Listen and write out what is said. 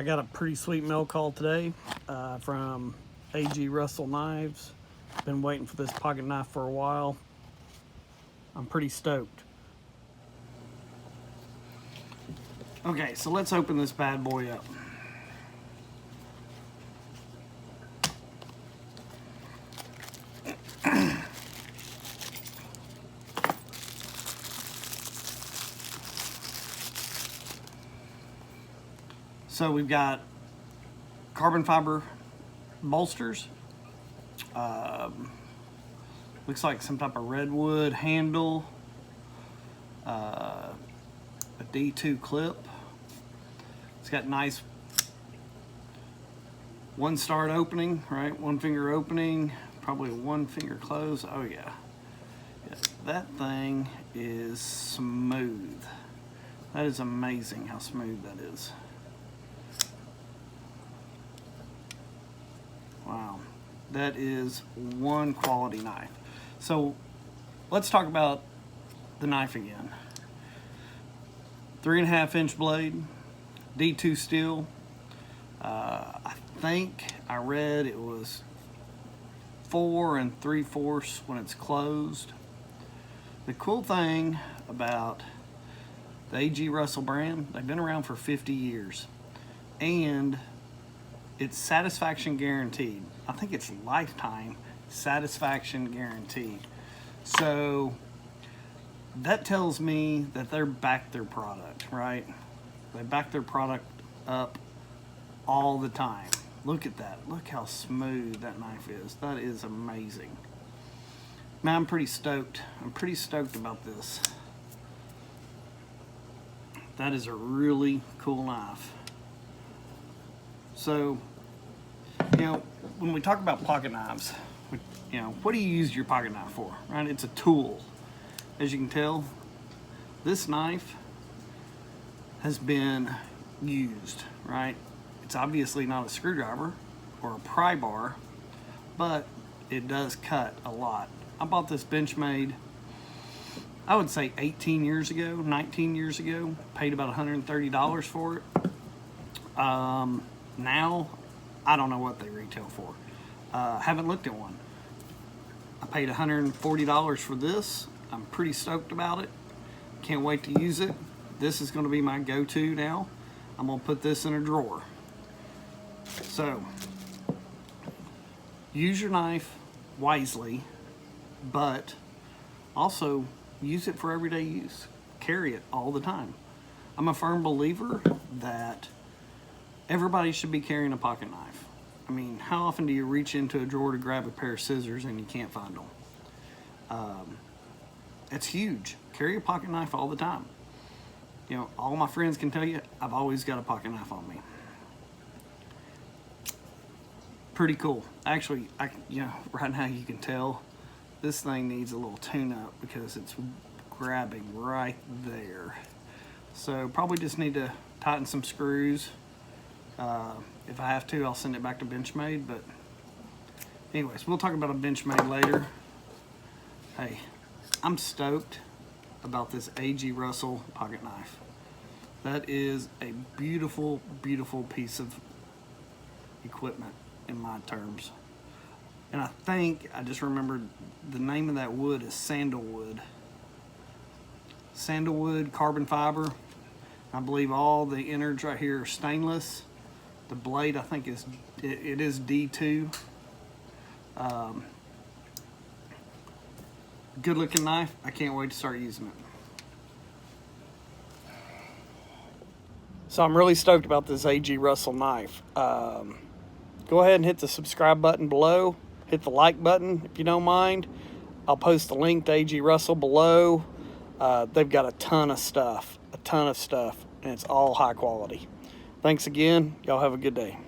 I got a pretty sweet mail call today from A.G. Russell Knives. Been waiting for this pocket knife for a while. I'm pretty stoked. Okay, so let's open this bad boy up. So we've got carbon fiber bolsters. Looks like some type of redwood handle. A D2 clip. It's got nice one start opening, right? One finger opening, probably one finger close. Oh yeah. That thing is smooth. That is amazing how smooth that is. Wow, that is one quality knife. So let's talk about the knife again. 3.5 inch blade, D2 steel. I think I read it was 4 3/4 when it's closed. The cool thing about the A.G. Russell brand, they've been around for 50 years. And it's satisfaction guaranteed. I think it's lifetime satisfaction guaranteed. So that tells me that they're back their product, right? They back their product up all the time. Look at that. Look how smooth that knife is. That is amazing. Man, I'm pretty stoked. I'm pretty stoked about this. That is a really cool knife. So, you know, when we talk about pocket knives, what do you use your pocket knife for, right? It's a tool. As you can tell, this knife has been used, right? It's obviously not a screwdriver or a pry bar, but it does cut a lot. I bought this Benchmade, I would say 18 years ago, 19 years ago, paid about $130 for it. Now, I don't know what they retail for. Haven't looked at one. I paid $140 for this. I'm pretty stoked about it. Can't wait to use it. This is going to be my go-to now. I'm going to put this in a drawer. So, use your knife wisely, but also use it for everyday use. Carry it all the time. I'm a firm believer that everybody should be carrying a pocket knife. I mean, how often do you reach into a drawer to grab a pair of scissors and you can't find them? It's huge. Carry a pocket knife all the time. You know, all my friends can tell you, I've always got a pocket knife on me. Pretty cool. Actually, right now you can tell this thing needs a little tune-up because it's grabbing right there. So probably just need to tighten some screws. If I have to, I'll send it back to Benchmade, but anyways, we'll talk about a Benchmade later. Hey, I'm stoked about this A.G. Russell pocket knife. That is a beautiful, beautiful piece of equipment in my terms. And I think, I just remembered the name of that wood is sandalwood. Sandalwood carbon fiber. I believe all the innards right here are stainless. The blade, I think, is D2. Good looking knife. I can't wait to start using it. So I'm really stoked about this A.G. Russell knife. Go ahead and hit the subscribe button below. Hit the like button if you don't mind. I'll post the link to A.G. Russell below. They've got a ton of stuff, and it's all high quality. Thanks again. Y'all have a good day.